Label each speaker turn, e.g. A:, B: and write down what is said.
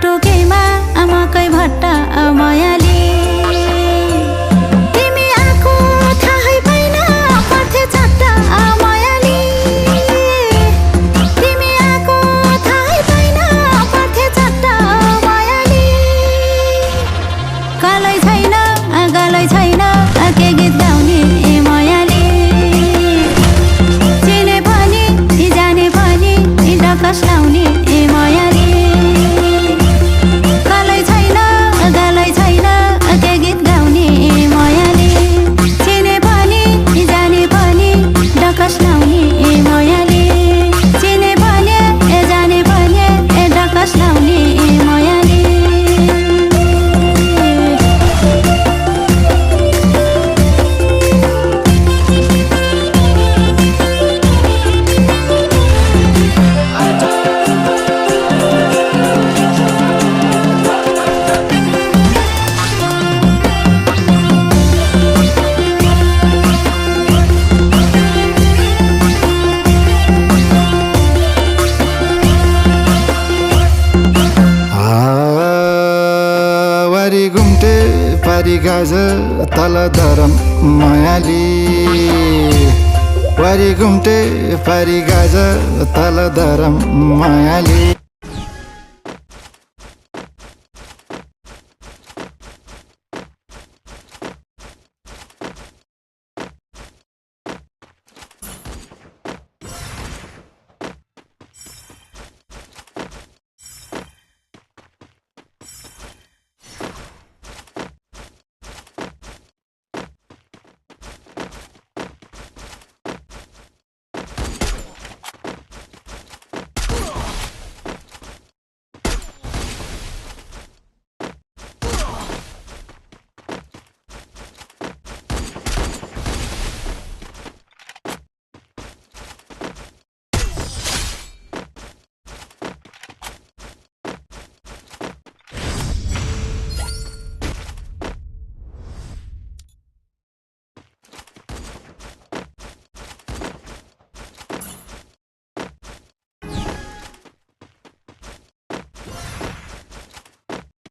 A: टोकेमा मकै भट्टा मायाली तिमी आको थाहै पाइन पर्थे चट्टा मायाली तिमी आको थाहै पाइन पर्थे चट्टा मायाली गालै छैन के गीत गाउने मायाली चिने पनि जाने पनि डकस लाउने मायाली गालै छैन के गीत गाउने मायाली चिने पनि जाने पनि डकस लाउने मायाली चिने पनि जाने पनि डकस लाउने मायाली
B: वारी घुम्टे पारी गाज तल धरम मायाली वारी घुम्टे पारी गाज तल धरम मायाली